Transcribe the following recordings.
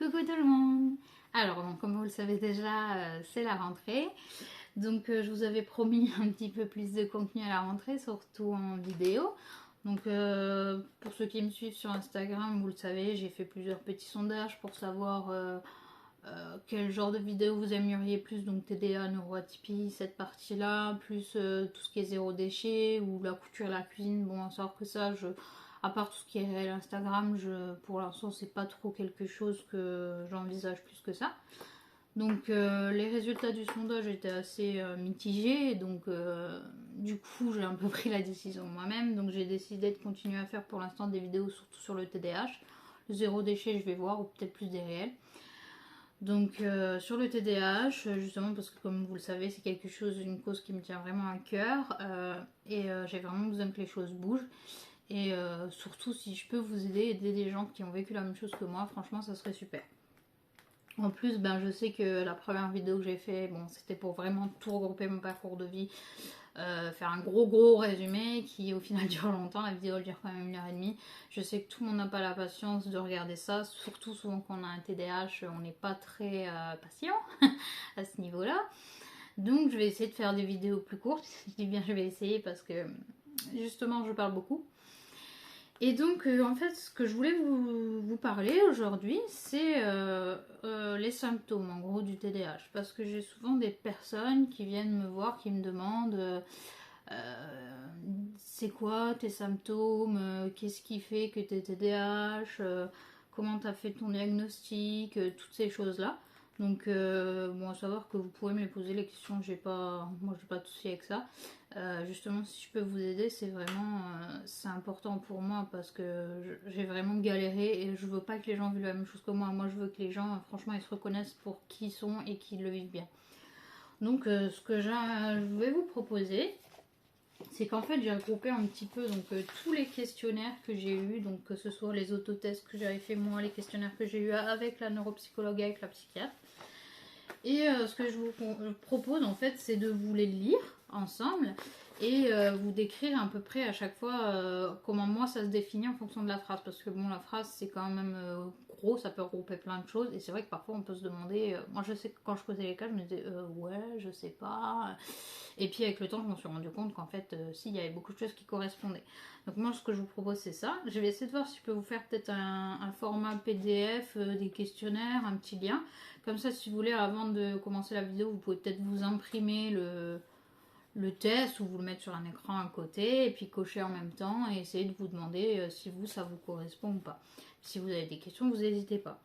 Coucou tout le monde. Alors, bon, comme vous le savez déjà, c'est la rentrée. Donc, je vous avais promis un petit peu plus de contenu à la rentrée, surtout en vidéo. Donc, pour ceux qui me suivent sur Instagram, vous le savez, j'ai fait plusieurs petits sondages pour savoir quel genre de vidéo vous aimeriez plus. Donc, TDA, neuroatypie, cette partie-là, plus tout ce qui est zéro déchet ou la couture et la cuisine. Bon, à savoir que ça, à part tout ce qui est réel Instagram, pour l'instant, c'est pas trop quelque chose que j'envisage plus que ça. Donc les résultats du sondage étaient assez mitigés, donc du coup j'ai un peu pris la décision moi-même, donc j'ai décidé de continuer à faire pour l'instant des vidéos surtout sur le TDAH. Le zéro déchet je vais voir, ou peut-être plus des réels. Donc sur le TDAH, justement parce que comme vous le savez c'est quelque chose, une cause qui me tient vraiment à cœur, et j'ai vraiment besoin que les choses bougent. Et surtout si je peux vous aider des gens qui ont vécu la même chose que moi, franchement ça serait super. En plus, ben, je sais que la première vidéo que j'ai fait, bon, c'était pour vraiment tout regrouper mon parcours de vie, faire un gros résumé qui au final dure longtemps, la vidéo elle dure quand même 1h30. Je sais que tout le monde n'a pas la patience de regarder ça, surtout souvent quand on a un TDAH, on n'est pas très patient à ce niveau-là. Donc je vais essayer de faire des vidéos plus courtes, je dis bien je vais essayer parce que justement je parle beaucoup. Et donc, en fait, ce que je voulais vous parler aujourd'hui, c'est les symptômes, en gros, du TDAH. Parce que j'ai souvent des personnes qui viennent me voir, qui me demandent c'est quoi tes symptômes, qu'est-ce qui fait que t'es TDAH, comment t'as fait ton diagnostic, toutes ces choses-là. Donc, bon, à savoir que vous pouvez me les poser les questions, moi j'ai pas de souci avec ça. Justement, si je peux vous aider, c'est important pour moi parce que j'ai vraiment galéré et je veux pas que les gens vivent la même chose que moi. Moi, je veux que les gens, franchement, ils se reconnaissent pour qui ils sont et qu'ils le vivent bien. Donc, ce que je vais vous proposer, c'est qu'en fait, j'ai regroupé un petit peu tous les questionnaires que j'ai eus, donc que ce soit les autotests que j'avais fait moi, les questionnaires que j'ai eus avec la neuropsychologue, avec la psychiatre. Et ce que je vous propose en fait, c'est de vous les lire ensemble et vous décrire à peu près à chaque fois comment moi ça se définit en fonction de la phrase. Parce que bon, la phrase c'est quand même gros, ça peut regrouper plein de choses. Et c'est vrai que parfois on peut se demander, moi je sais que quand je posais les cas, je me disais ouais, je sais pas. Et puis avec le temps, je me suis rendu compte qu'en fait, si, il y avait beaucoup de choses qui correspondaient. Donc moi, ce que je vous propose, c'est ça. Je vais essayer de voir si je peux vous faire peut-être un format PDF, des questionnaires, un petit lien. Comme ça, si vous voulez, avant de commencer la vidéo, vous pouvez peut-être vous imprimer le test ou vous le mettre sur un écran à côté et puis cocher en même temps et essayer de vous demander si ça vous correspond ou pas. Si vous avez des questions, vous n'hésitez pas.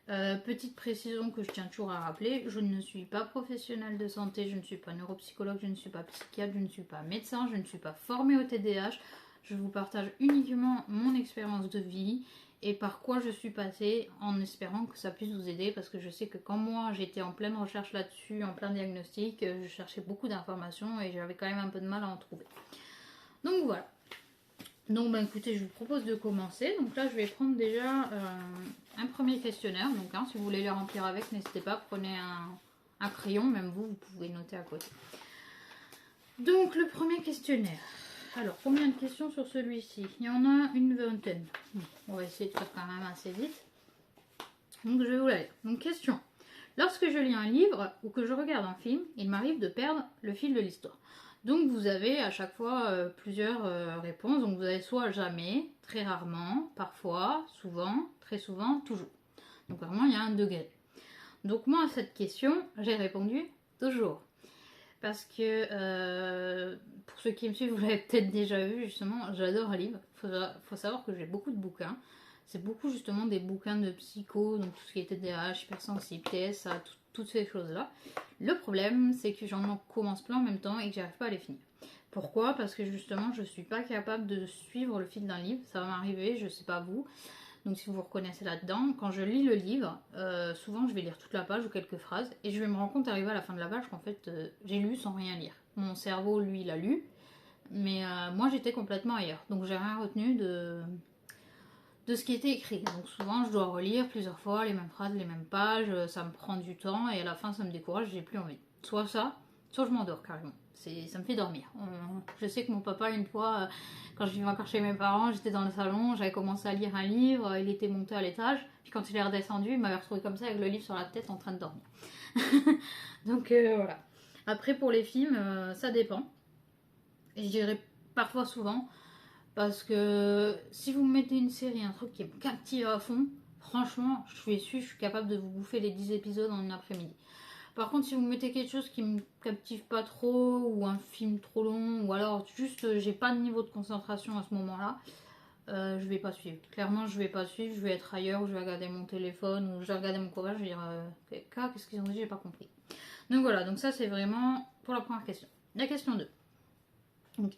Petite précision que je tiens toujours à rappeler, je ne suis pas professionnelle de santé, je ne suis pas neuropsychologue, je ne suis pas psychiatre, je ne suis pas médecin, je ne suis pas formée au TDAH. Je vous partage uniquement mon expérience de vie et par quoi je suis passée en espérant que ça puisse vous aider parce que je sais que quand moi j'étais en pleine recherche là-dessus, en plein diagnostic, je cherchais beaucoup d'informations et j'avais quand même un peu de mal à en trouver. Donc voilà. Donc écoutez, je vous propose de commencer. Donc là je vais prendre déjà un premier questionnaire. Donc si vous voulez le remplir avec, n'hésitez pas, prenez un crayon, même vous pouvez noter à côté. Donc le premier questionnaire. Alors combien de questions sur celui-ci? Il y en a une vingtaine. On va essayer de faire quand même assez vite. Donc je vais vous la lire. Donc question. Lorsque je lis un livre ou que je regarde un film, il m'arrive de perdre le fil de l'histoire. Donc vous avez à chaque fois plusieurs réponses. Donc vous avez soit jamais, très rarement, parfois, souvent, très souvent, toujours. Donc vraiment il y a un degré. Donc moi à cette question, j'ai répondu toujours. Parce que pour ceux qui me suivent, vous l'avez peut-être déjà vu justement, j'adore lire. Faut savoir que j'ai beaucoup de bouquins. C'est beaucoup justement des bouquins de psycho, donc tout ce qui est TDAH, hypersensible, TSA, toutes ces choses-là. Le problème, c'est que j'en commence plein en même temps et que j'arrive pas à les finir. Pourquoi? Parce que justement, je suis pas capable de suivre le fil d'un livre. Ça va m'arriver, je sais pas vous. Donc si vous vous reconnaissez là-dedans, quand je lis le livre, souvent je vais lire toute la page ou quelques phrases et je vais me rendre compte arrivé à la fin de la page qu'en fait j'ai lu sans rien lire. Mon cerveau, lui, il a lu, mais moi j'étais complètement ailleurs. Donc j'ai rien retenu de ce qui était écrit. Donc souvent je dois relire plusieurs fois les mêmes phrases, les mêmes pages, ça me prend du temps et à la fin ça me décourage, j'ai plus envie. Soit ça, soit je m'endors carrément. Ça me fait dormir. Je sais que mon papa, une fois, quand je vivais encore chez mes parents, j'étais dans le salon, j'avais commencé à lire un livre, il était monté à l'étage, puis quand il est redescendu, il m'avait retrouvé comme ça avec le livre sur la tête en train de dormir. Donc voilà. Après pour les films, ça dépend. Et je dirais parfois souvent, parce que si vous me mettez une série, un truc qui me captive à fond, franchement, je suis capable de vous bouffer les 10 épisodes en une après-midi. Par contre, si vous mettez quelque chose qui me captive pas trop, ou un film trop long, ou alors juste j'ai pas de niveau de concentration à ce moment-là, je vais pas suivre. Clairement, je vais pas suivre, je vais être ailleurs, je vais regarder mon téléphone, ou je vais regarder mon copain, je vais dire qu'est-ce qu'ils ont dit, j'ai pas compris. Donc voilà, donc ça c'est vraiment pour la première question. La question 2. Donc,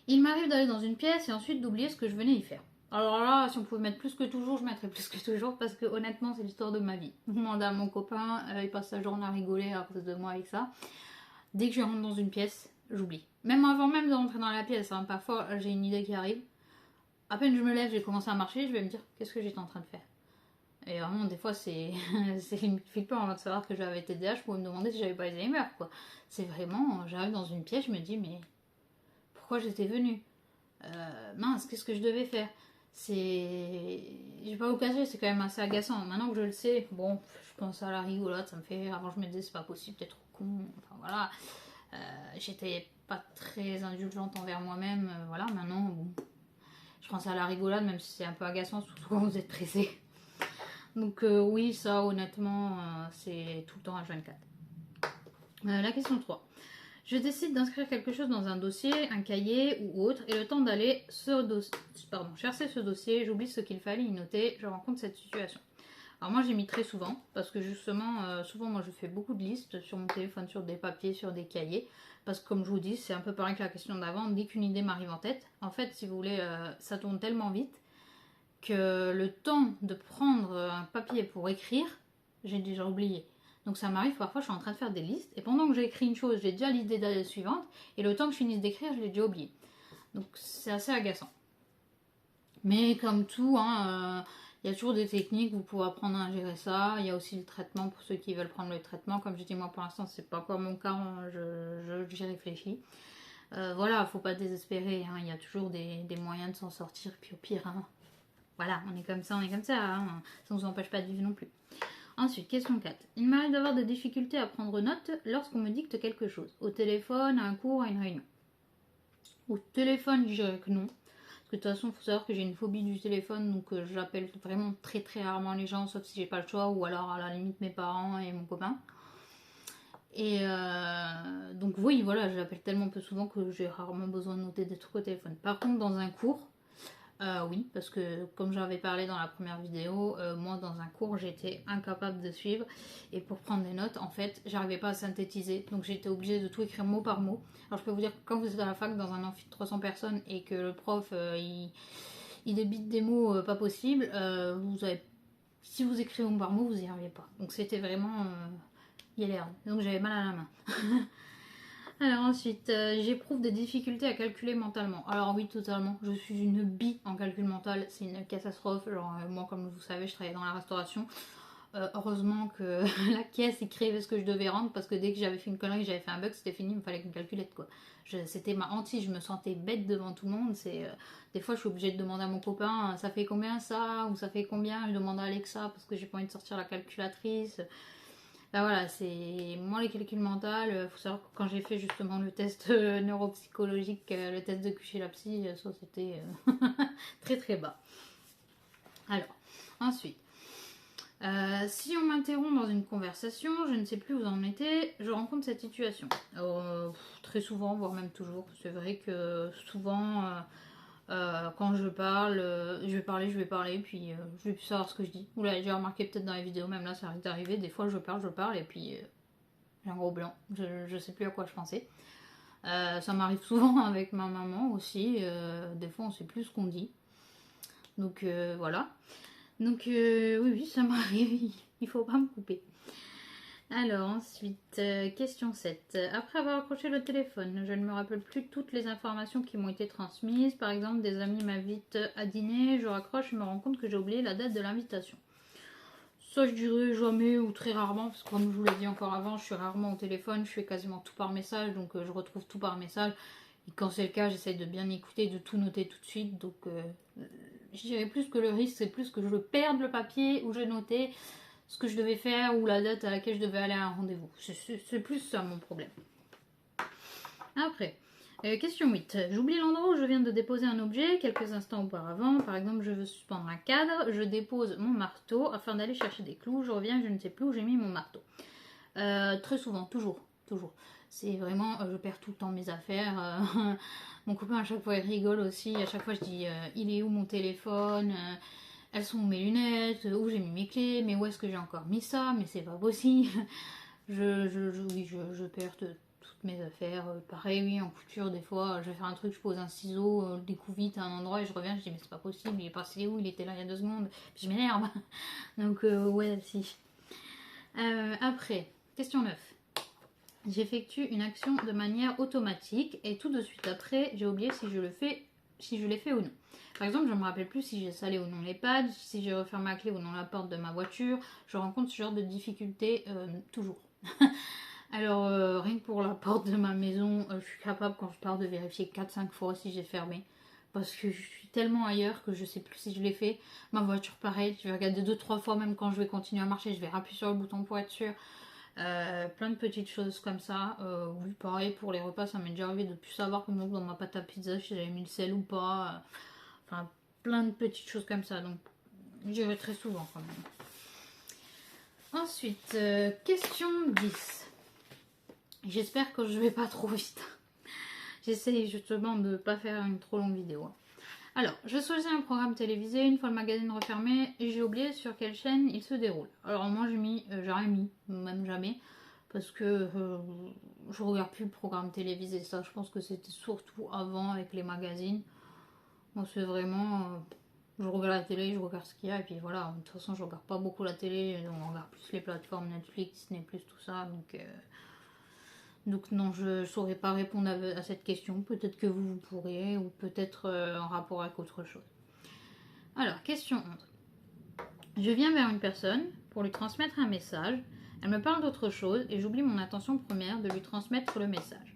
il m'arrive d'aller dans une pièce et ensuite d'oublier ce que je venais y faire. Alors là, si on pouvait mettre plus que toujours, je mettrais plus que toujours parce que honnêtement, c'est l'histoire de ma vie. Je demande à mon copain, il passe sa journée à rigoler à cause de moi avec ça. Dès que je rentre dans une pièce, j'oublie. Même avant même de rentrer dans la pièce, hein, parfois j'ai une idée qui arrive. À peine je me lève, j'ai commencé à marcher, je vais me dire qu'est-ce que j'étais en train de faire. Et vraiment, des fois, c'est limite flippant avant de savoir que j'avais TDAH. Je pouvais me demander si j'avais pas Alzheimer, quoi. C'est vraiment, j'arrive dans une pièce, je me dis, mais pourquoi j'étais venue mince, qu'est-ce que je devais faire? C'est. Je vais pas vous cacher, c'est quand même assez agaçant. Maintenant que je le sais, bon, je pense à la rigolade, ça me fait rire. Avant, je me disais, c'est pas possible, t'es trop con. Enfin voilà. J'étais pas très indulgente envers moi-même. Voilà, maintenant, bon, je pense à la rigolade, même si c'est un peu agaçant, surtout quand vous êtes pressé. Donc, oui, ça, honnêtement, c'est tout le temps H24. La question 3. Je décide d'inscrire quelque chose dans un dossier, un cahier ou autre, et le temps d'aller chercher ce dossier, j'oublie ce qu'il fallait y noter, je rencontre cette situation. Alors moi j'ai mis très souvent, parce que justement, souvent moi je fais beaucoup de listes sur mon téléphone, sur des papiers, sur des cahiers, parce que comme je vous dis, c'est un peu pareil que la question d'avant, dès qu'une idée m'arrive en tête, en fait si vous voulez, ça tourne tellement vite, que le temps de prendre un papier pour écrire, j'ai déjà oublié. Donc ça m'arrive parfois, je suis en train de faire des listes et pendant que j'écris une chose, j'ai déjà l'idée de la suivante et le temps que je finisse d'écrire, je l'ai déjà oublié. Donc c'est assez agaçant. Mais comme tout, il y a toujours des techniques, vous pouvez apprendre à gérer ça. Il y a aussi le traitement pour ceux qui veulent prendre le traitement. Comme je dis, moi pour l'instant, c'est pas encore mon cas, j'y réfléchis. Voilà, faut pas désespérer, il y a toujours des moyens de s'en sortir, puis au pire, voilà, on est comme ça, ça ne nous empêche pas de vivre non plus. Ensuite, question 4. Il m'arrive d'avoir des difficultés à prendre note lorsqu'on me dicte quelque chose. Au téléphone, à un cours, à une réunion. Au téléphone, je dirais que non. Parce que de toute façon, il faut savoir que j'ai une phobie du téléphone, donc j'appelle vraiment très très rarement les gens, sauf si j'ai pas le choix, ou alors à la limite mes parents et mon copain. Et donc oui, voilà, j'appelle tellement peu souvent que j'ai rarement besoin de noter des trucs au téléphone. Par contre, dans un cours, oui, parce que comme j'avais parlé dans la première vidéo, moi dans un cours j'étais incapable de suivre et pour prendre des notes, en fait, j'arrivais pas à synthétiser, donc j'étais obligée de tout écrire mot par mot. Alors je peux vous dire que quand vous êtes à la fac dans un amphi de 300 personnes et que le prof il débite des mots pas possibles, si vous écrivez mot par mot, vous n'y arrivez pas. Donc c'était vraiment galère, donc j'avais mal à la main. Alors ensuite, j'éprouve des difficultés à calculer mentalement. Alors oui, totalement. Je suis une bille en calcul mental. C'est une catastrophe. Genre, moi, comme vous savez, je travaillais dans la restauration. Heureusement que la caisse écrivait ce que je devais rendre parce que dès que j'avais fait une connerie, j'avais fait un bug, c'était fini, il me fallait une calculette quoi. C'était ma hantise, je me sentais bête devant tout le monde. Des fois, je suis obligée de demander à mon copain, ça fait combien ça ou ça fait combien. Je demande à Alexa parce que j'ai pas envie de sortir la calculatrice. Là voilà, c'est moi les calculs mentaux. Faut savoir que quand j'ai fait justement le test neuropsychologique, le test de chez la psy, ça c'était très très bas. Alors, ensuite, si on m'interrompt dans une conversation, je ne sais plus où vous en étiez, je rencontre cette situation. Très souvent, voire même toujours. C'est vrai que souvent, quand je parle, je vais parler, puis je vais plus savoir ce que je dis. Vous l'avez déjà remarqué peut-être dans les vidéos, même là ça arrive d'arriver, des fois je parle, et puis j'ai un gros blanc, je sais plus à quoi je pensais. Ça m'arrive souvent avec ma maman aussi, des fois on sait plus ce qu'on dit. Donc voilà. Donc oui, ça m'arrive, il faut pas me couper. Alors ensuite, question 7. Après avoir accroché le téléphone, je ne me rappelle plus toutes les informations qui m'ont été transmises. Par exemple, des amis m'invitent à dîner, je raccroche et me rends compte que j'ai oublié la date de l'invitation. Ça je dirais jamais ou très rarement, parce que comme je vous l'ai dit encore avant, je suis rarement au téléphone, je fais quasiment tout par message, donc je retrouve tout par message. Et quand c'est le cas, j'essaie de bien écouter, de tout noter tout de suite. Donc je dirais plus que le risque, c'est plus que je perde le papier où j'ai noté ce que je devais faire ou la date à laquelle je devais aller à un rendez-vous. C'est plus ça mon problème. Après, question 8. J'oublie l'endroit où je viens de déposer un objet quelques instants auparavant. Par exemple, je veux suspendre un cadre, je dépose mon marteau afin d'aller chercher des clous. Je reviens, je ne sais plus où j'ai mis mon marteau. Très souvent, toujours. C'est vraiment, je perds tout le temps mes affaires. Mon copain à chaque fois il rigole aussi. À chaque fois je dis, il est où mon téléphone, elles sont où mes lunettes, où j'ai mis mes clés, mais où est-ce que j'ai encore mis ça, mais c'est pas possible. Je perds toutes mes affaires. Pareil, oui, en couture, des fois, je vais faire un truc, je pose un ciseau, le découvre vite à un endroit et je reviens, je dis, mais c'est pas possible, il est passé où, il était là il y a 2 secondes, puis je m'énerve. Donc, ouais, si. Après, question 9. J'effectue une action de manière automatique et tout de suite après, j'ai oublié si je l'ai fait ou non. Par exemple, je ne me rappelle plus si j'ai salé ou non les pads, si j'ai refermé ma clé ou non la porte de ma voiture. Je rencontre ce genre de difficultés toujours. Alors, rien que pour la porte de ma maison, je suis capable quand je pars de vérifier 4-5 fois si j'ai fermé. Parce que je suis tellement ailleurs que je sais plus si je l'ai fait. Ma voiture, pareil, je vais regarder 2-3 fois, même quand je vais continuer à marcher, je vais appuyer sur le bouton pour être sûr. Plein de petites choses comme ça. Oui, pareil pour les repas, ça m'est déjà arrivé de plus savoir que dans ma pâte à pizza si j'avais mis le sel ou pas. Enfin, plein de petites choses comme ça. Donc, je dirais très souvent quand même. Ensuite, question 10. J'espère que je vais pas trop vite. J'essaye justement de ne pas faire une trop longue vidéo. Alors, je choisis un programme télévisé une fois le magazine refermé et j'ai oublié sur quelle chaîne il se déroule. Alors moi j'ai rien mis, même jamais, parce que je regarde plus le programme télévisé. Ça, je pense que c'était surtout avant avec les magazines. Moi c'est vraiment, je regarde la télé, je regarde ce qu'il y a et puis voilà. De toute façon je regarde pas beaucoup la télé, on regarde plus les plateformes Netflix, Disney+, tout ça, donc non, je ne saurais pas répondre à cette question. Peut-être que vous pourrez, ou peut-être en rapport avec autre chose. Alors, question 11. Je viens vers une personne pour lui transmettre un message. Elle me parle d'autre chose et j'oublie mon intention première de lui transmettre le message.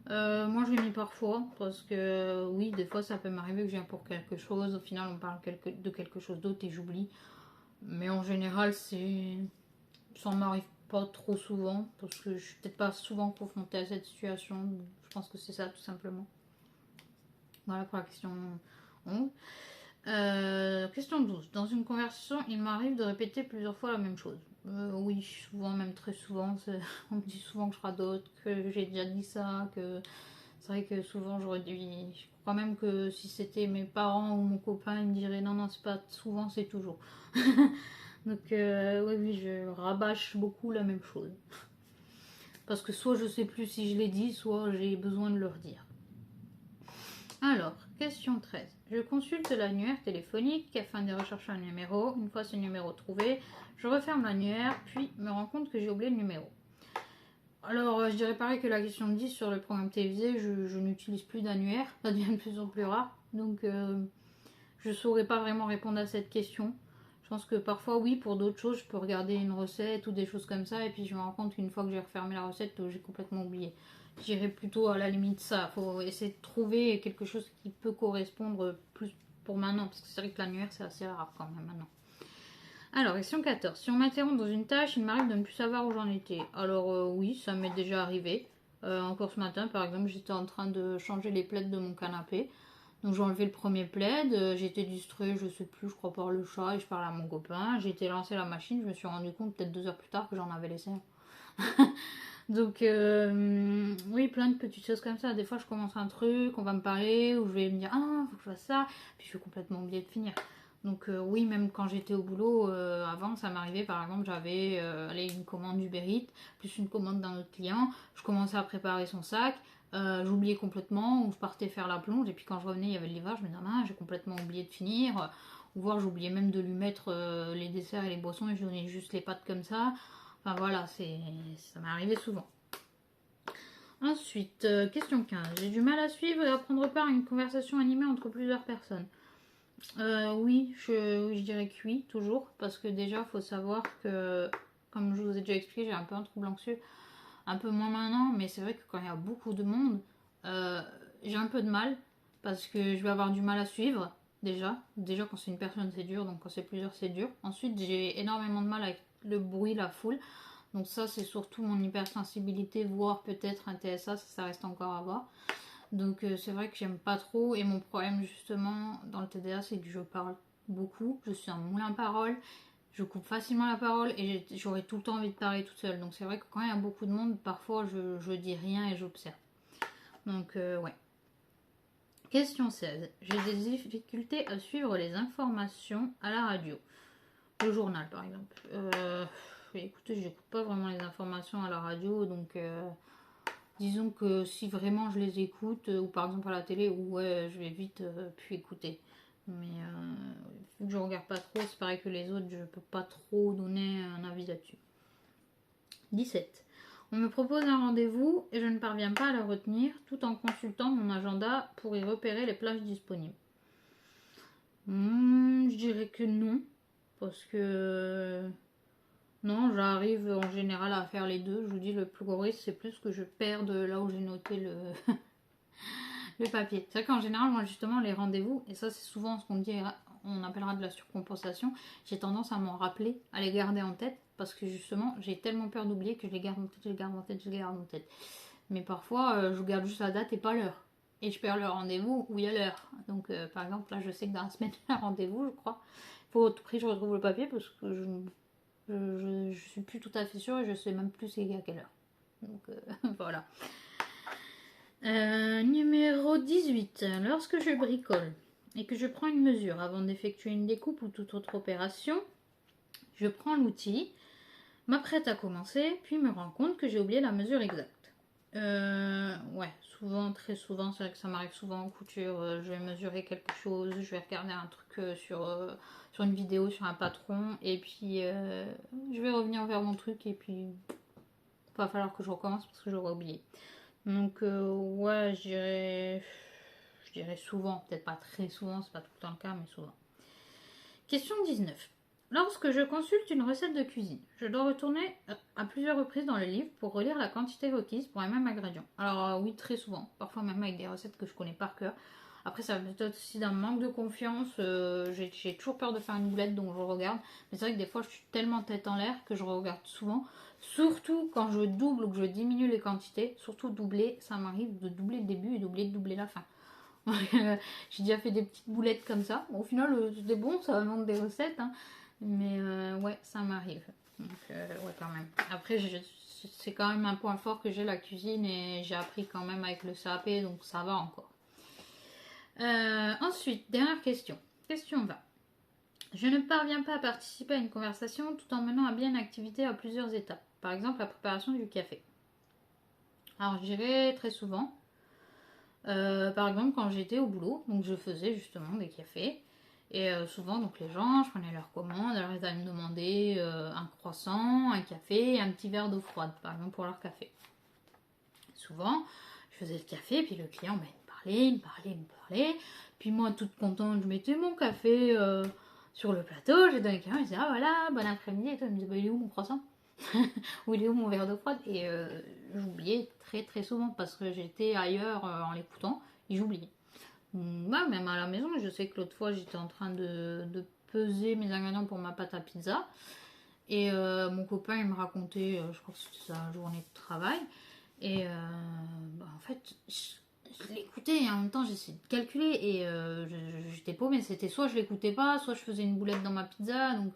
Moi, je l'ai mis parfois parce que oui, des fois, ça peut m'arriver que je viens pour quelque chose. Au final, on parle de quelque chose d'autre et j'oublie. Mais en général, ça m'arrive pas trop souvent parce que je suis peut-être pas souvent confrontée à cette situation. Je pense que c'est ça tout simplement. Voilà pour la question 11. Question 12. Dans une conversation, il m'arrive de répéter plusieurs fois la même chose. Oui, souvent, même très souvent. On me dit souvent que je radote, que j'ai déjà dit ça, que c'est vrai que souvent j'aurais dû. Je crois même que si c'était mes parents ou mon copain, ils me diraient non, non, c'est pas souvent, c'est toujours. Donc, oui, je rabâche beaucoup la même chose. Parce que soit je sais plus si je l'ai dit, soit j'ai besoin de le redire. Alors, question 13. Je consulte l'annuaire téléphonique afin de rechercher un numéro. Une fois ce numéro trouvé, je referme l'annuaire, puis me rends compte que j'ai oublié le numéro. Alors, je dirais pareil que la question 10 sur le programme télévisé, je n'utilise plus d'annuaire. Ça devient de plus en plus rare. Donc, je ne saurais pas vraiment répondre à cette question. Je pense que parfois, oui, pour d'autres choses, je peux regarder une recette ou des choses comme ça. Et puis, je me rends compte qu'une fois que j'ai refermé la recette, j'ai complètement oublié. J'irais plutôt à la limite ça. Il faut essayer de trouver quelque chose qui peut correspondre plus pour maintenant. Parce que c'est vrai que l'annuaire, c'est assez rare quand même maintenant. Alors, question 14. Si on m'interrompt dans une tâche, il m'arrive de ne plus savoir où j'en étais. Alors, oui, ça m'est déjà arrivé. Encore ce matin, par exemple, j'étais en train de changer les plaids de mon canapé. Donc j'ai enlevé le premier plaid, j'ai été distraite, je sais plus, je crois par le chat et je parlais à mon copain. J'ai été lancer la machine, je me suis rendu compte peut-être 2 heures plus tard que j'en avais laissé un. Donc oui, plein de petites choses comme ça. Des fois je commence un truc, on va me parler, ou je vais me dire ah, faut que je fasse ça, puis je vais complètement oublier de finir. Donc oui, même quand j'étais au boulot, avant ça m'arrivait par exemple, j'avais une commande Uber Eats, plus une commande d'un autre client, je commençais à préparer son sac. J'oubliais complètement, ou je partais faire la plonge, et puis quand je revenais, il y avait le livreur, je me disais, ah, j'ai complètement oublié de finir, ou voir, j'oubliais même de lui mettre les desserts et les boissons, et je donnais juste les pâtes comme ça. Enfin voilà, ça m'est arrivé souvent. Ensuite, question 15. J'ai du mal à suivre et à prendre part à une conversation animée entre plusieurs personnes. Oui, je dirais que oui, toujours. Parce que déjà, il faut savoir que, comme je vous ai déjà expliqué, j'ai un peu un trouble anxieux. Un peu moins maintenant, mais c'est vrai que quand il y a beaucoup de monde, euh, j'ai un peu de mal. Parce que je vais avoir du mal à suivre, déjà. Déjà, quand c'est une personne, c'est dur. Donc, quand c'est plusieurs, c'est dur. Ensuite, j'ai énormément de mal avec le bruit, la foule. Donc ça, c'est surtout mon hypersensibilité, voire peut-être un TSA, ça reste encore à voir. Donc c'est vrai que j'aime pas trop. Et mon problème justement dans le TDA, c'est que je parle beaucoup. Je suis un moulin à parole. Je coupe facilement la parole et j'aurais tout le temps envie de parler toute seule. Donc c'est vrai que quand il y a beaucoup de monde, parfois je dis rien et j'observe. Donc ouais. Question 16. J'ai des difficultés à suivre les informations à la radio. Le journal par exemple. Écoutez, je n'écoute pas vraiment les informations à la radio, donc disons que si vraiment je les écoute, ou par exemple à la télé, ouais, je vais vite puis écouter. Mais vu que je regarde pas trop, c'est pareil que les autres, je peux pas trop donner un avis là-dessus. 17. On me propose un rendez-vous et je ne parviens pas à le retenir tout en consultant mon agenda pour y repérer les plages disponibles. Je dirais que non, parce que non, j'arrive en général à faire les deux. Je vous dis, le plus gros risque, c'est plus que je perde là où j'ai noté le papier. C'est vrai qu'en général, moi, justement, les rendez-vous, et ça, c'est souvent ce qu'on dit, on appellera de la surcompensation, j'ai tendance à m'en rappeler, à les garder en tête, parce que justement, j'ai tellement peur d'oublier que je les garde en tête, je les garde en tête, je les garde en tête. Mais parfois, je garde juste la date et pas l'heure. Et je perds le rendez-vous où il y a l'heure. Donc, par exemple, là, je sais que dans la semaine, il y a un rendez-vous, je crois. Il faut au tout prix que je retrouve le papier parce que je suis plus tout à fait sûre et je sais même plus c'est à quelle heure. Donc voilà. Numéro 18. Lorsque je bricole et que je prends une mesure avant d'effectuer une découpe ou toute autre opération, je prends l'outil, m'apprête à commencer, puis me rends compte que j'ai oublié la mesure exacte. Ouais, souvent, très souvent, c'est vrai que ça m'arrive souvent en couture. Je vais mesurer quelque chose, je vais regarder un truc sur une vidéo, sur un patron, et puis je vais revenir vers mon truc, et puis il va falloir que je recommence parce que j'aurais oublié. Donc, ouais, je dirais souvent, peut-être pas très souvent, c'est pas tout le temps le cas, mais souvent. Question 19. Lorsque je consulte une recette de cuisine, je dois retourner à plusieurs reprises dans le livre pour relire la quantité requise pour un même ingrédient. Alors oui, très souvent, parfois même avec des recettes que je connais par cœur. Après, ça peut être aussi d'un manque de confiance. J'ai toujours peur de faire une boulette, donc je regarde. Mais c'est vrai que des fois, je suis tellement tête en l'air que je regarde souvent. Surtout quand je double ou que je diminue les quantités. Surtout doubler, ça m'arrive de doubler le début et doubler la fin. J'ai déjà fait des petites boulettes comme ça. Bon, au final, c'était bon, ça va manquer des recettes. Hein. Mais ouais, ça m'arrive. Donc, ouais, quand même. Après, c'est quand même un point fort que j'ai la cuisine et j'ai appris quand même avec le CAP, donc ça va encore. Ensuite, dernière question. Question 20. Je ne parviens pas à participer à une conversation tout en menant à bien une activité à plusieurs étapes. Par exemple, la préparation du café. Alors, je dirais très souvent. Par exemple, quand j'étais au boulot, donc je faisais justement des cafés. Et souvent, donc les gens, je prenais leur commande, alors ils allaient me demander un croissant, un café et un petit verre d'eau froide, par exemple, pour leur café. Souvent, je faisais le café, puis le client, il me parlait. Puis moi, toute contente, je mettais mon café sur le plateau, j'ai donné le client, il disait, ah voilà, bon après-midi, et toi, il me disait, bah, il est où mon croissant? Ou il est où mon verre d'eau froide? Et j'oubliais très très souvent parce que j'étais ailleurs en l'écoutant et j'oubliais. Ouais, même à la maison, je sais que l'autre fois j'étais en train de peser mes ingrédients pour ma pâte à pizza et mon copain il me racontait, je crois que c'était sa journée de travail et en fait je l'écoutais et en même temps j'essayais de calculer et j'étais paumée, c'était soit je l'écoutais pas, soit je faisais une boulette dans ma pizza, donc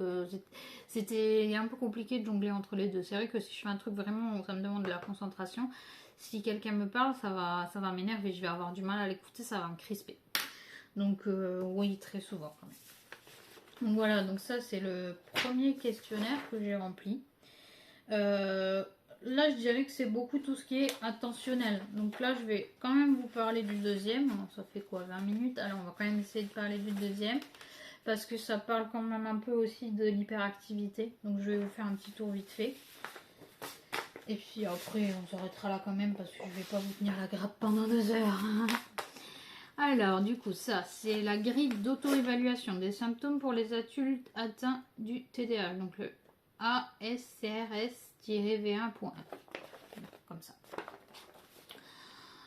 c'était un peu compliqué de jongler entre les deux. C'est vrai que si je fais un truc vraiment où ça me demande de la concentration, si quelqu'un me parle, ça va m'énerver, je vais avoir du mal à l'écouter, ça va me crisper. Donc oui, très souvent quand même. Donc voilà, donc ça c'est le premier questionnaire que j'ai rempli. Là, je dirais que c'est beaucoup tout ce qui est attentionnel. Donc là, je vais quand même vous parler du deuxième. Alors, ça fait quoi, 20 minutes? Alors, on va quand même essayer de parler du deuxième. Parce que ça parle quand même un peu aussi de l'hyperactivité. Donc, je vais vous faire un petit tour vite fait. Et puis après, on s'arrêtera là quand même parce que je vais pas vous tenir la grappe pendant 2 heures. Alors, du coup, ça, c'est la grille d'auto-évaluation des symptômes pour les adultes atteints du TDAH. Donc, le ASCRS-V1.1. Comme ça.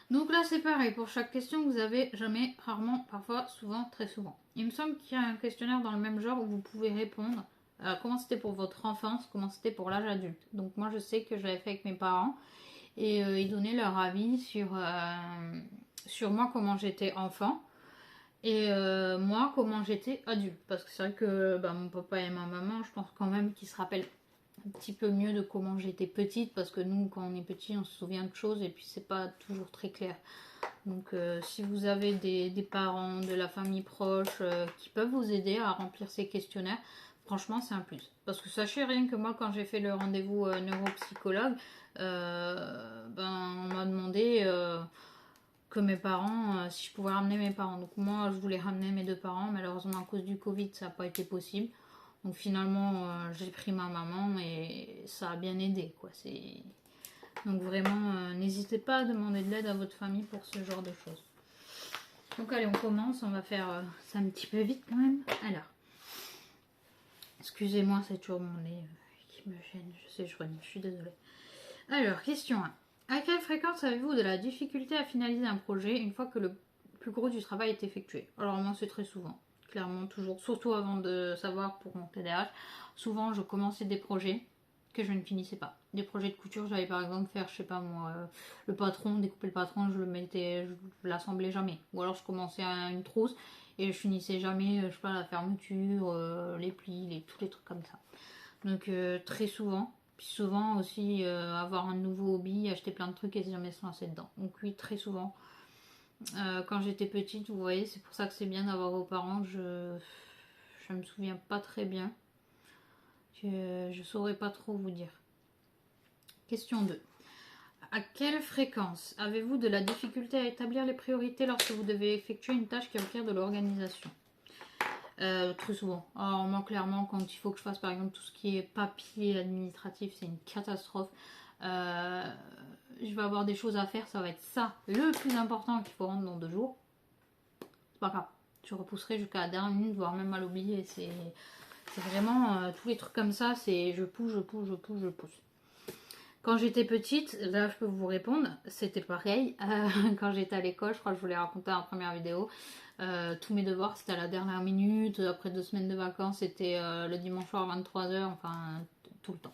Donc là, c'est pareil. Pour chaque question, vous avez jamais, rarement, parfois, souvent, très souvent. Il me semble qu'il y a un questionnaire dans le même genre où vous pouvez répondre comment c'était pour votre enfance, comment c'était pour l'âge adulte. Donc, moi, je sais que j'avais fait avec mes parents et ils donnaient leur avis sur moi, comment j'étais enfant. Et moi, comment j'étais adulte. Parce que c'est vrai que mon papa et ma maman, je pense quand même qu'ils se rappellent un petit peu mieux de comment j'étais petite. Parce que nous, quand on est petit, on se souvient de choses et puis c'est pas toujours très clair. Donc si vous avez des parents, de la famille proche qui peuvent vous aider à remplir ces questionnaires, franchement c'est un plus. Parce que sachez rien que moi quand j'ai fait le rendez-vous neuropsychologue, on m'a demandé que mes parents, si je pouvais ramener mes parents. Donc moi, je voulais ramener mes deux parents. Malheureusement, à cause du Covid, ça n'a pas été possible. Donc finalement, j'ai pris ma maman et ça a bien aidé, quoi. Donc vraiment, n'hésitez pas à demander de l'aide à votre famille pour ce genre de choses. Donc allez, on commence. On va faire ça un petit peu vite quand même. Alors, excusez-moi, c'est toujours mon nez qui me gêne. Je sais, je suis désolée. Alors, question 1. À quelle fréquence avez-vous de la difficulté à finaliser un projet une fois que le plus gros du travail est effectué? Alors moi c'est très souvent, clairement toujours, surtout avant de savoir pour mon TDAH. Souvent je commençais des projets que je ne finissais pas. Des projets de couture, j'allais par exemple faire, je sais pas moi, le patron, découper le patron, je l'assemblais jamais. Ou alors je commençais à une trousse et je finissais jamais, je sais pas, la fermeture, les plis, tous les trucs comme ça. Donc très souvent. Puis souvent aussi avoir un nouveau hobby, acheter plein de trucs et jamais se lancer dedans. Donc oui, très souvent. Quand j'étais petite, vous voyez, c'est pour ça que c'est bien d'avoir vos parents. Je me souviens pas très bien. Je saurais pas trop vous dire. Question 2. À quelle fréquence avez-vous de la difficulté à établir les priorités lorsque vous devez effectuer une tâche qui requiert de l'organisation? Très souvent. Alors moi clairement quand il faut que je fasse par exemple tout ce qui est papier administratif, c'est une catastrophe. Je vais avoir des choses à faire, ça va être ça le plus important qu'il faut rendre dans 2 jours. C'est pas grave, je repousserai jusqu'à la dernière minute, voire même à l'oublier. C'est vraiment tous les trucs comme ça, c'est je pousse. Quand j'étais petite, là je peux vous répondre, c'était pareil. Quand j'étais à l'école, je crois que je vous l'ai raconté en première vidéo, tous mes devoirs c'était à la dernière minute, après 2 semaines de vacances c'était le dimanche soir à 23h, enfin tout le temps.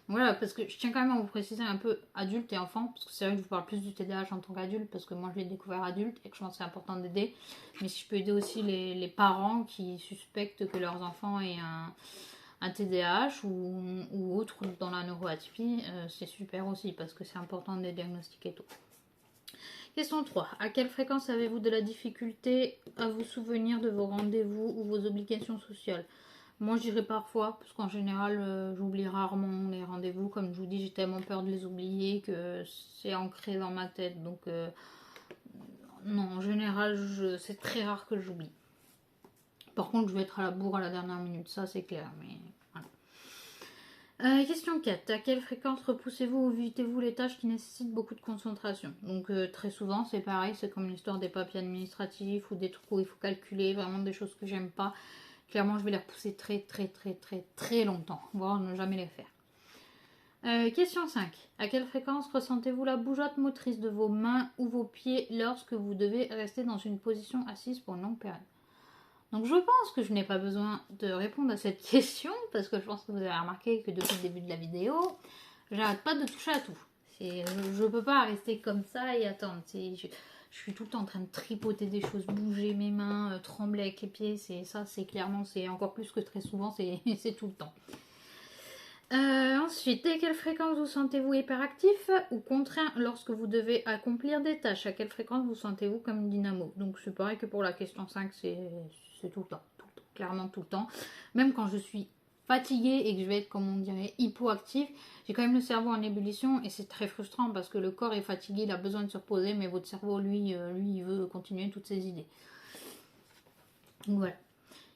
Voilà, parce que je tiens quand même à vous préciser un peu adulte et enfant, parce que c'est vrai que je vous parle plus du TDAH en tant qu'adulte, parce que moi je l'ai découvert adulte et que je pense que c'est important d'aider. Mais si je peux aider aussi les parents qui suspectent que leurs enfants aient un TDAH ou autre dans la neuroatypie, c'est super aussi, parce que c'est important de les diagnostiquer tôt. Question 3. À quelle fréquence avez-vous de la difficulté à vous souvenir de vos rendez-vous ou vos obligations sociales? Moi, je dirais parfois, parce qu'en général, j'oublie rarement les rendez-vous. Comme je vous dis, j'ai tellement peur de les oublier que c'est ancré dans ma tête. Donc, non, en général, c'est très rare que j'oublie. Par contre, je vais être à la bourre à la dernière minute, ça c'est clair. Mais voilà. Question 4. À quelle fréquence repoussez-vous ou évitez-vous les tâches qui nécessitent beaucoup de concentration? Donc, très souvent, c'est pareil, c'est comme l'histoire des papiers administratifs ou des trucs où il faut calculer, vraiment des choses que j'aime pas. Clairement, je vais les repousser très longtemps, voire ne jamais les faire. Question 5. À quelle fréquence ressentez-vous la bougeotte motrice de vos mains ou vos pieds lorsque vous devez rester dans une position assise pour une longue période? Donc je pense que je n'ai pas besoin de répondre à cette question, parce que je pense que vous avez remarqué que depuis le début de la vidéo, j'arrête pas de toucher à tout. Je ne peux pas rester comme ça et attendre. Je suis tout le temps en train de tripoter des choses, bouger mes mains, trembler avec les pieds. C'est clairement, c'est encore plus que très souvent, c'est tout le temps. Ensuite, à quelle fréquence vous sentez-vous hyperactif ou contraint lorsque vous devez accomplir des tâches? À quelle fréquence vous sentez-vous comme dynamo? Donc c'est pareil que pour la question 5, c'est tout le temps, clairement tout le temps. Même quand je suis fatiguée et que je vais être, comme on dirait, hypoactif, j'ai quand même le cerveau en ébullition et c'est très frustrant parce que le corps est fatigué, il a besoin de se reposer, mais votre cerveau, lui, il veut continuer toutes ses idées. Donc voilà.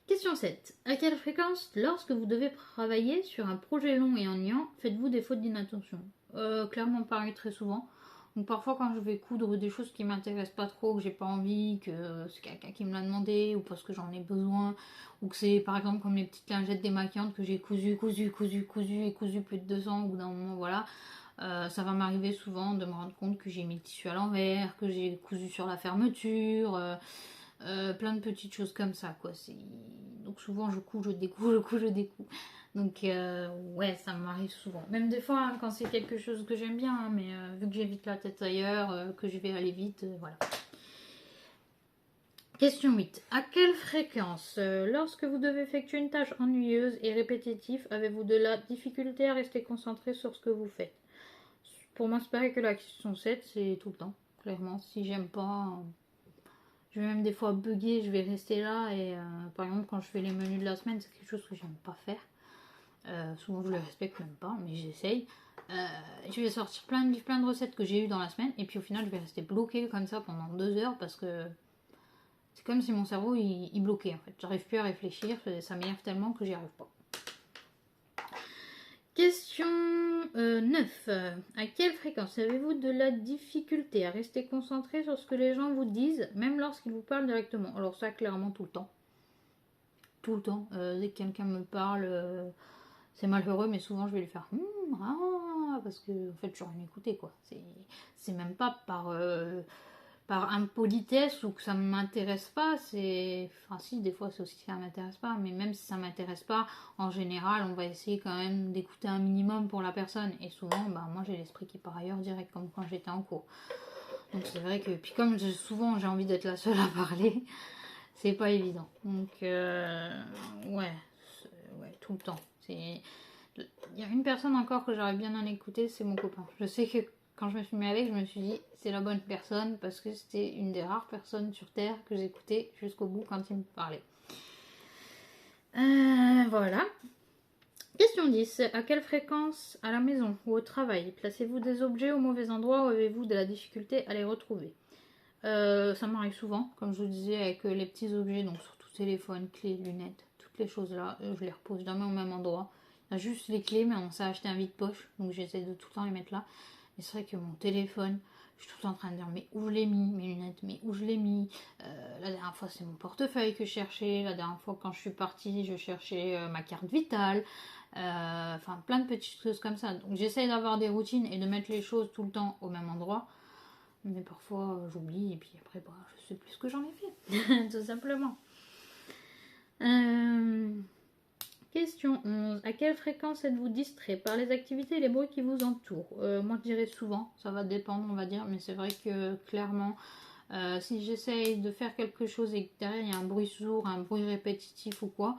Question 7. À quelle fréquence, lorsque vous devez travailler sur un projet long et ennuyant, faites-vous des fautes d'inattention? Clairement pareil, très souvent. Donc parfois quand je vais coudre des choses qui m'intéressent pas trop, que j'ai pas envie, que c'est quelqu'un qui me l'a demandé, ou parce que j'en ai besoin, ou que c'est par exemple comme les petites lingettes démaquillantes que j'ai cousu plus de 200 au bout d'un moment, voilà. Ça va m'arriver souvent de me rendre compte que j'ai mis le tissu à l'envers, que j'ai cousu sur la fermeture, plein de petites choses comme ça, quoi. Donc souvent je couds, je découds, je couds, je découds. Donc ouais, ça m'arrive souvent. Même des fois, hein, quand c'est quelque chose que j'aime bien, hein, mais vu que j'évite la tête ailleurs, que je vais aller vite, voilà. Question 8. À quelle fréquence, lorsque vous devez effectuer une tâche ennuyeuse et répétitive, avez-vous de la difficulté à rester concentré sur ce que vous faites? Pour moi, c'est pareil que la question 7, c'est tout le temps. Clairement, si j'aime pas, je vais même des fois bugger, je vais rester là. Et par exemple, quand je fais les menus de la semaine, c'est quelque chose que j'aime pas faire. Souvent, je le respecte même pas, mais j'essaye. Je vais sortir plein de recettes que j'ai eues dans la semaine. Et puis au final, je vais rester bloquée comme ça pendant 2 heures parce que c'est comme si mon cerveau il bloquait en fait. J'arrive plus à réfléchir, ça m'énerve tellement que j'y arrive pas. Question 9. À quelle fréquence avez-vous de la difficulté à rester concentré sur ce que les gens vous disent, même lorsqu'ils vous parlent directement? Alors ça, clairement, tout le temps. Tout le temps. Dès que quelqu'un me parle, c'est malheureux, mais souvent je vais lui faire parce que en fait, j'aurais rien écouté, quoi. C'est même pas par impolitesse ou que ça ne m'intéresse pas, enfin si, des fois c'est aussi que ça m'intéresse pas, mais même si ça m'intéresse pas, en général on va essayer quand même d'écouter un minimum pour la personne, et souvent moi j'ai l'esprit qui part ailleurs direct, comme quand j'étais en cours. Donc c'est vrai que, puis comme souvent j'ai envie d'être la seule à parler, c'est pas évident. Donc ouais, tout le temps. Il y a une personne encore que j'aurais bien en écouter, c'est mon copain. Je sais que quand je me suis mis avec, je me suis dit c'est la bonne personne parce que c'était une des rares personnes sur Terre que j'écoutais jusqu'au bout quand il me parlait. Voilà. Question 10. À quelle fréquence, à la maison ou au travail, placez-vous des objets au mauvais endroit ou avez-vous de la difficulté à les retrouver? Ça m'arrive souvent, comme je vous disais, avec les petits objets, donc surtout téléphone, clés, lunettes, toutes les choses là, je les repose jamais au même endroit. Il y a juste les clés, mais on s'est acheté un vide-poche, donc j'essaie de tout le temps les mettre là. Mais c'est vrai que mon téléphone, je suis tout le temps en train de dire mais où je l'ai mis, mes lunettes, mais où je l'ai mis. La dernière fois c'est mon portefeuille que je cherchais, la dernière fois quand je suis partie je cherchais ma carte vitale. Enfin plein de petites choses comme ça. Donc j'essaie d'avoir des routines et de mettre les choses tout le temps au même endroit. Mais parfois j'oublie et puis après je sais plus ce que j'en ai fait. Tout simplement. Question 11. À quelle fréquence êtes-vous distrait par les activités et les bruits qui vous entourent? Moi je dirais souvent, ça va dépendre on va dire, mais c'est vrai que clairement si j'essaye de faire quelque chose et que derrière il y a un bruit sourd, un bruit répétitif ou quoi,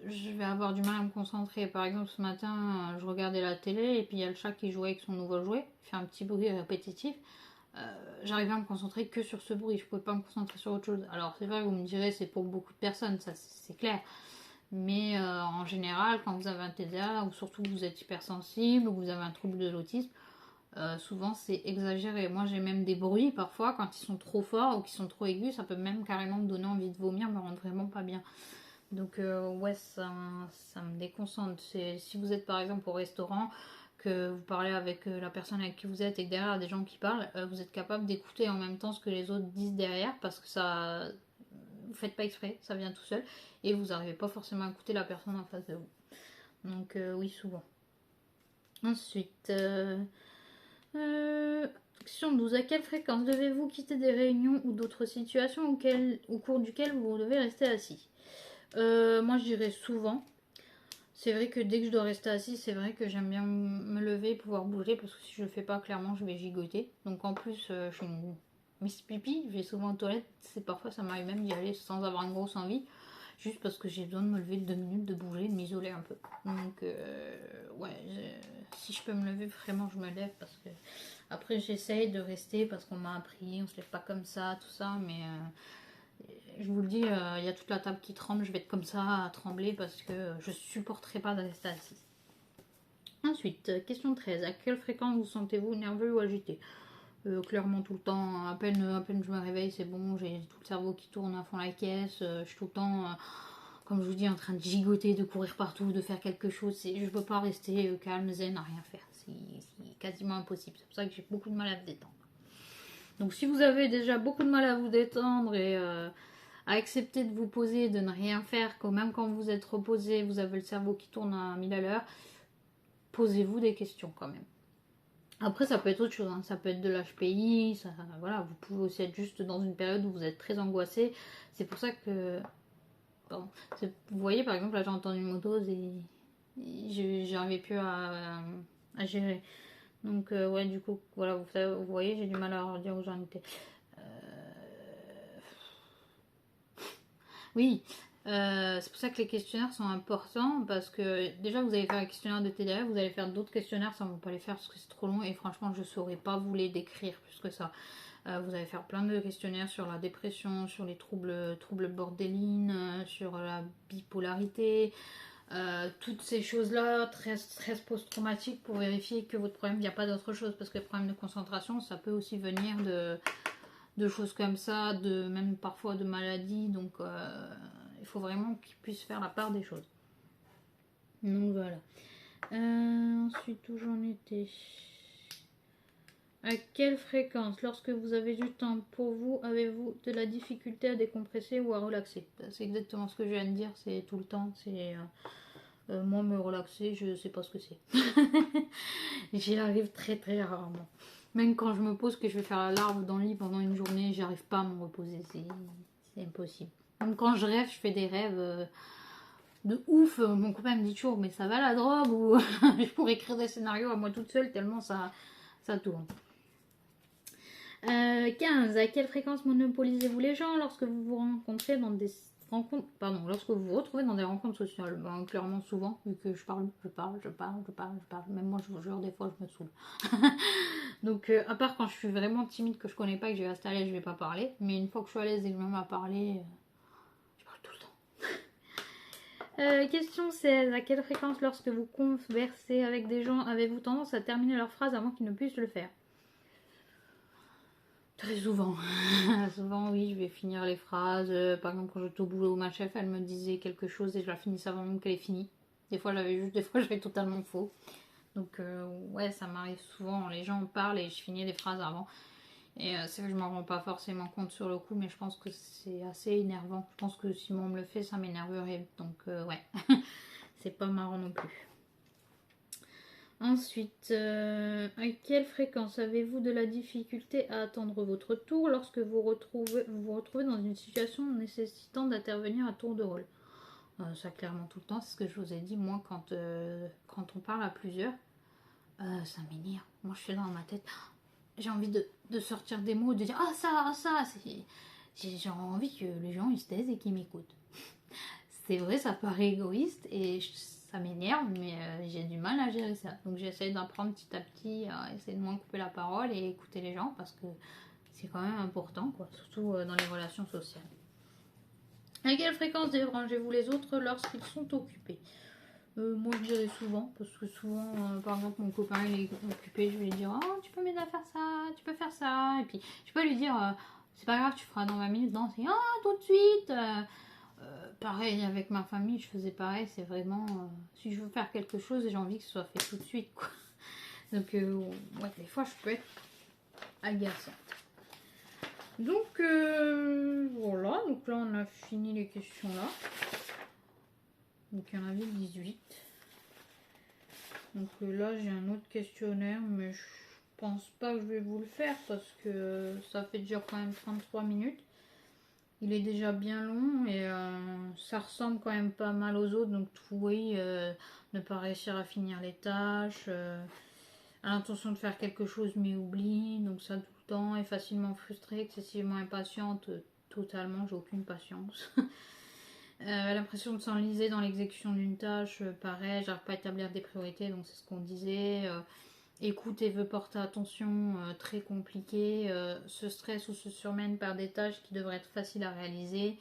je vais avoir du mal à me concentrer. Par exemple ce matin je regardais la télé et puis il y a le chat qui jouait avec son nouveau jouet, il fait un petit bruit répétitif. J'arrivais à me concentrer que sur ce bruit, je pouvais pas me concentrer sur autre chose. Alors c'est vrai, vous me direz c'est pour beaucoup de personnes, ça c'est clair. Mais en général, quand vous avez un TDA, ou surtout que vous êtes hypersensible, ou que vous avez un trouble de l'autisme, souvent c'est exagéré. Moi j'ai même des bruits parfois, quand ils sont trop forts ou qu'ils sont trop aigus, ça peut même carrément me donner envie de vomir, me rendre vraiment pas bien. Donc ouais, ça me déconcentre. Si vous êtes par exemple au restaurant, que vous parlez avec la personne avec qui vous êtes et que derrière il y a des gens qui parlent, vous êtes capable d'écouter en même temps ce que les autres disent derrière parce que ça, vous faites pas exprès, ça vient tout seul et vous n'arrivez pas forcément à écouter la personne en face de vous. Donc oui, souvent. Ensuite, question 12. À quelle fréquence devez-vous quitter des réunions ou d'autres situations au cours duquel vous devez rester assis? Moi je dirais souvent. C'est vrai que dès que je dois rester assis, c'est vrai que j'aime bien me lever et pouvoir bouger parce que si je le fais pas, clairement, je vais gigoter. Donc en plus, je suis une Miss Pipi, je vais souvent aux toilettes. Parfois, ça m'arrive même d'y aller sans avoir une grosse envie, juste parce que j'ai besoin de me lever de 2 minutes, de bouger, de m'isoler un peu. Donc ouais, si je peux me lever, vraiment, je me lève parce que après j'essaye de rester parce qu'on m'a appris, on se lève pas comme ça, tout ça, mais je vous le dis, il y a toute la table qui tremble, je vais être comme ça à trembler parce que je supporterai pas de rester assise. Ensuite, question 13. À quelle fréquence vous sentez-vous nerveux ou agité? Clairement tout le temps, à peine je me réveille, c'est bon, j'ai tout le cerveau qui tourne à fond la caisse, je suis tout le temps, comme je vous dis, en train de gigoter, de courir partout, de faire quelque chose. Je peux pas rester calme, zen, à rien faire. Si quasiment impossible. C'est pour ça que j'ai beaucoup de mal à me détendre. Donc si vous avez déjà beaucoup de mal à vous détendre et à accepter de vous poser, de ne rien faire, que même quand vous êtes reposé, vous avez le cerveau qui tourne à 1000 à l'heure, posez-vous des questions quand même. Après, ça peut être autre chose, hein. Ça peut être de l'HPI, voilà, vous pouvez aussi être juste dans une période où vous êtes très angoissé. C'est pour ça que, pardon, vous voyez, par exemple, là j'ai entendu une moto et j'arrivais plus à gérer. Donc, ouais, du coup, voilà, vous voyez, j'ai du mal à redire où j'en étais. Oui, c'est pour ça que les questionnaires sont importants parce que déjà vous allez faire un questionnaire de TDAH, vous allez faire d'autres questionnaires, ça ne va pas les faire parce que c'est trop long et franchement je ne saurais pas vous les décrire plus que ça. Vous allez faire plein de questionnaires sur la dépression, sur les troubles bordéline, sur la bipolarité, toutes ces choses-là, stress post-traumatique pour vérifier que votre problème, il n'y a pas d'autre chose parce que les problèmes de concentration, ça peut aussi venir de choses comme ça, même parfois de maladies, donc il faut vraiment qu'ils puissent faire la part des choses. Donc voilà. Ensuite, où j'en étais? À quelle fréquence, lorsque vous avez du temps pour vous, avez-vous de la difficulté à décompresser ou à relaxer? C'est exactement ce que je viens de dire, c'est tout le temps, c'est... moi, me relaxer, je sais pas ce que c'est. J'y arrive très très rarement. Même quand je me pose, que je vais faire la larve dans le lit pendant une journée, j'arrive pas à me reposer. C'est impossible. Même quand je rêve, je fais des rêves de ouf. Mon copain me dit toujours, mais ça va la drogue ou je pourrais écrire des scénarios à moi toute seule tellement ça tourne. 15. À quelle fréquence monopolisez-vous les gens lorsque vous vous rencontrez dans des rencontres, lorsque vous vous retrouvez dans des rencontres sociales? Clairement souvent, vu que je parle. Même moi, je vous jure, des fois, je me saoule. Donc, à part quand je suis vraiment timide, que je connais pas, que je vais rester à l'aise, je vais pas parler. Mais une fois que je suis à l'aise et que je me mets à parler, je parle tout le temps. Question 16. À quelle fréquence, lorsque vous conversez avec des gens, avez-vous tendance à terminer leur phrase avant qu'ils ne puissent le faire? Très souvent. Souvent, oui, je vais finir les phrases. Par exemple, quand j'étais au boulot, ma chef, elle me disait quelque chose et je la finissais avant même qu'elle ait fini. Des fois, j'avais juste, des fois, j'avais totalement faux. Donc, ouais, ça m'arrive souvent. Les gens parlent et je finis les phrases avant. Et c'est vrai que je m'en rends pas forcément compte sur le coup, mais je pense que c'est assez énervant. Je pense que si on me le fait, ça m'énerverait. Donc, ouais, c'est pas marrant non plus. Ensuite, à quelle fréquence avez-vous de la difficulté à attendre votre tour lorsque vous vous retrouvez dans une situation nécessitant d'intervenir à tour de rôle? Ça clairement tout le temps, c'est ce que je vous ai dit. Moi, quand on parle à plusieurs, ça m'énerve. Moi, je suis là dans ma tête, j'ai envie de sortir des mots, de dire ah ça, j'ai envie que les gens ils se taisent et qu'ils m'écoutent. C'est vrai, ça paraît égoïste et ça m'énerve, mais j'ai du mal à gérer ça. Donc j'essaie d'apprendre petit à petit à essayer de moins couper la parole et écouter les gens parce que c'est quand même important, quoi, surtout dans les relations sociales. À quelle fréquence dérangez-vous les autres lorsqu'ils sont occupés? Moi je dirais souvent, parce que souvent, par exemple, mon copain il est occupé, je vais lui dire oh tu peux m'aider à faire ça, tu peux faire ça, et puis je peux lui dire c'est pas grave, tu feras dans 20 minutes, non, c'est tout de suite. Pareil avec ma famille, je faisais pareil, c'est vraiment si je veux faire quelque chose, j'ai envie que ce soit fait tout de suite, quoi. Donc ouais, des fois je peux être agaçante. Donc voilà, donc là on a fini les questions là. Donc il y en avait 18. Donc là j'ai un autre questionnaire, mais je pense pas que je vais vous le faire parce que ça fait déjà quand même 33 minutes. Il est déjà bien long et ça ressemble quand même pas mal aux autres. Donc oui, ne pas réussir à finir les tâches, à l'intention de faire quelque chose mais oublie, donc ça tout le temps, est facilement frustrée, excessivement impatiente, totalement, j'ai aucune patience. L'impression de s'enliser dans l'exécution d'une tâche, pareil, j'arrive pas à établir des priorités, donc c'est ce qu'on disait. Écoute et veut porter attention, très compliqué. Se stresse ou se surmène par des tâches qui devraient être faciles à réaliser.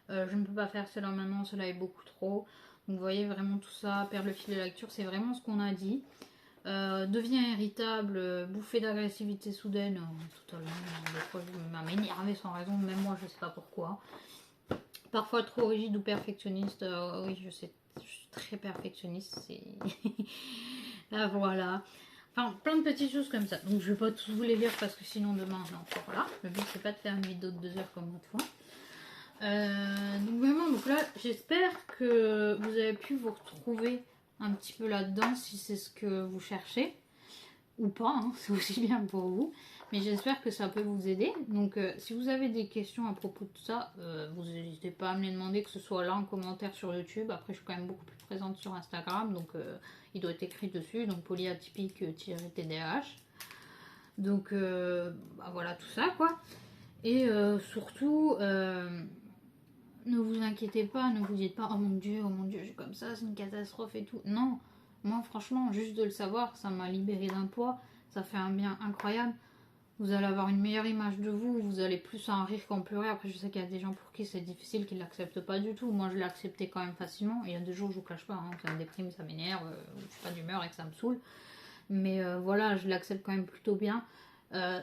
Je ne peux pas faire cela maintenant, cela est beaucoup trop. Donc vous voyez vraiment tout ça, perdre le fil de la lecture, c'est vraiment ce qu'on a dit. Devient irritable, bouffée d'agressivité soudaine, totalement. Des fois je m'énerver sans raison, même moi je sais pas pourquoi. Parfois trop rigide ou perfectionniste, oui je sais, je suis très perfectionniste, c'est... Là voilà. Enfin, plein de petites choses comme ça. Donc je vais pas tous vous les lire parce que sinon demain on est encore là. Le but c'est pas de faire une vidéo de 2 heures comme l'autre fois. Donc vraiment, donc là j'espère que vous avez pu vous retrouver un petit peu là-dedans si c'est ce que vous cherchez. Ou pas, hein, c'est aussi bien pour vous. Mais j'espère que ça peut vous aider. Donc si vous avez des questions à propos de tout ça, vous n'hésitez pas à me les demander, que ce soit là en commentaire sur YouTube. Après je suis quand même beaucoup plus présente sur Instagram, donc il doit être écrit dessus, donc polyatypique-tdh. Donc bah, voilà tout ça quoi. Et surtout, ne vous inquiétez pas, ne vous dites pas oh mon dieu, j'ai comme ça, c'est une catastrophe et tout. Non, moi franchement, juste de le savoir, ça m'a libéré d'un poids, ça fait un bien incroyable. Vous allez avoir une meilleure image de vous, vous allez plus en rire qu'en pleurer. Après je sais qu'il y a des gens pour qui c'est difficile, qui ne l'acceptent pas du tout. Moi je l'ai accepté quand même facilement. Il y a des jours je vous cache pas, hein, ça me déprime, ça m'énerve, je suis pas d'humeur et que ça me saoule. Mais voilà, je l'accepte quand même plutôt bien.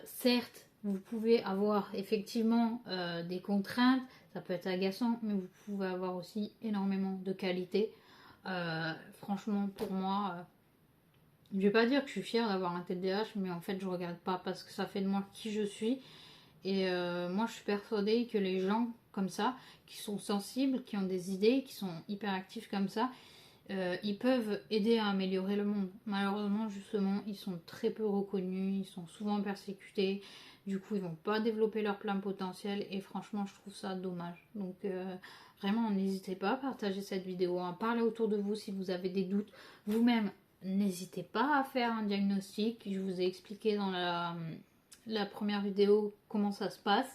Certes, vous pouvez avoir effectivement des contraintes, ça peut être agaçant, mais vous pouvez avoir aussi énormément de qualité. Franchement, pour moi, je vais pas dire que je suis fière d'avoir un TDAH, mais en fait, je regarde pas parce que ça fait de moi qui je suis. Et moi, je suis persuadée que les gens comme ça, qui sont sensibles, qui ont des idées, qui sont hyper actifs comme ça, ils peuvent aider à améliorer le monde. Malheureusement, justement, ils sont très peu reconnus, ils sont souvent persécutés. Du coup, ils vont pas développer leur plein potentiel et franchement, je trouve ça dommage. Donc, vraiment, n'hésitez pas à partager cette vidéo, à parler autour de vous si vous avez des doutes. Vous-même, n'hésitez pas à faire un diagnostic. Je vous ai expliqué dans la première vidéo comment ça se passe.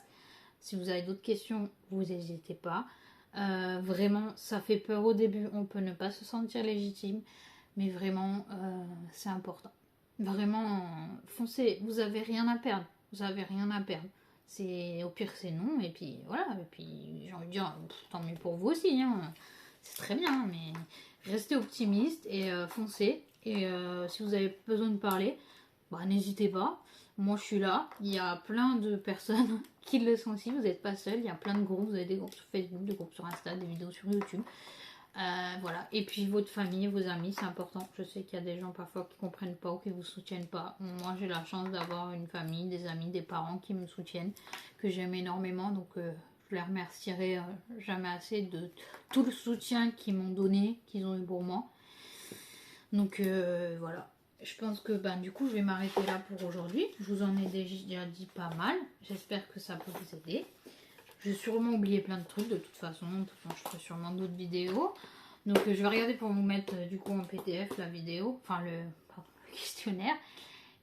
Si vous avez d'autres questions, vous n'hésitez pas. Vraiment, ça fait peur au début, on peut ne pas se sentir légitime, mais vraiment, c'est important. Vraiment, foncez, vous avez rien à perdre, vous avez rien à perdre. Au pire, c'est non, et puis voilà, et puis j'ai envie de dire, tant mieux pour vous aussi, hein. C'est très bien, mais restez optimiste et foncez. Et si vous avez besoin de parler, bah, n'hésitez pas. Moi, je suis là. Il y a plein de personnes qui le sont aussi. Vous n'êtes pas seul. Il y a plein de groupes. Vous avez des groupes sur Facebook, des groupes sur Insta, des vidéos sur YouTube. Voilà. Et puis, votre famille, vos amis, c'est important. Je sais qu'il y a des gens parfois qui ne comprennent pas ou qui ne vous soutiennent pas. Moi, j'ai la chance d'avoir une famille, des amis, des parents qui me soutiennent, que j'aime énormément. Donc, je les remercierai jamais assez de tout le soutien qu'ils m'ont donné, qu'ils ont eu pour moi. Donc, voilà. Je pense que du coup je vais m'arrêter là pour aujourd'hui. Je vous en ai déjà dit pas mal. J'espère que ça peut vous aider. J'ai sûrement oublié plein de trucs de toute façon. Je ferai sûrement d'autres vidéos. Donc je vais regarder pour vous mettre du coup en PDF la vidéo. Enfin le questionnaire.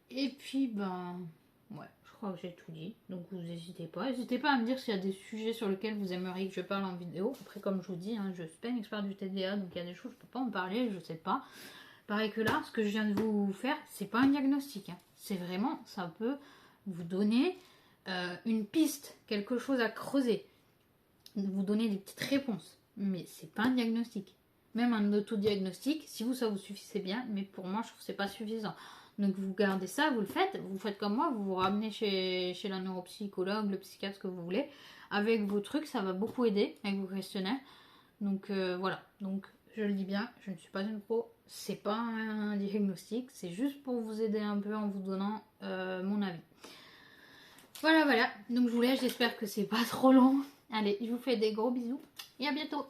Et puis ouais, je crois que j'ai tout dit. Donc vous n'hésitez pas. N'hésitez pas à me dire s'il y a des sujets sur lesquels vous aimeriez que je parle en vidéo. Après comme je vous dis, hein, je suis pas une experte du TDA. Donc il y a des choses je peux pas en parler, je sais pas. Pareil que là, ce que je viens de vous faire, c'est pas un diagnostic. Hein. C'est vraiment, ça peut vous donner une piste, quelque chose à creuser. Vous donner des petites réponses. Mais c'est pas un diagnostic. Même un autodiagnostic, si vous, ça vous suffit, c'est bien. Mais pour moi, je trouve que c'est pas suffisant. Donc vous gardez ça, vous le faites comme moi, vous vous ramenez chez la neuropsychologue, le psychiatre, ce que vous voulez. Avec vos trucs, ça va beaucoup aider, avec vos questionnaires. Donc voilà. Donc je le dis bien, je ne suis pas une pro, c'est pas un diagnostic, c'est juste pour vous aider un peu en vous donnant mon avis. Voilà, donc je vous laisse, j'espère que c'est pas trop long. Allez, je vous fais des gros bisous et à bientôt.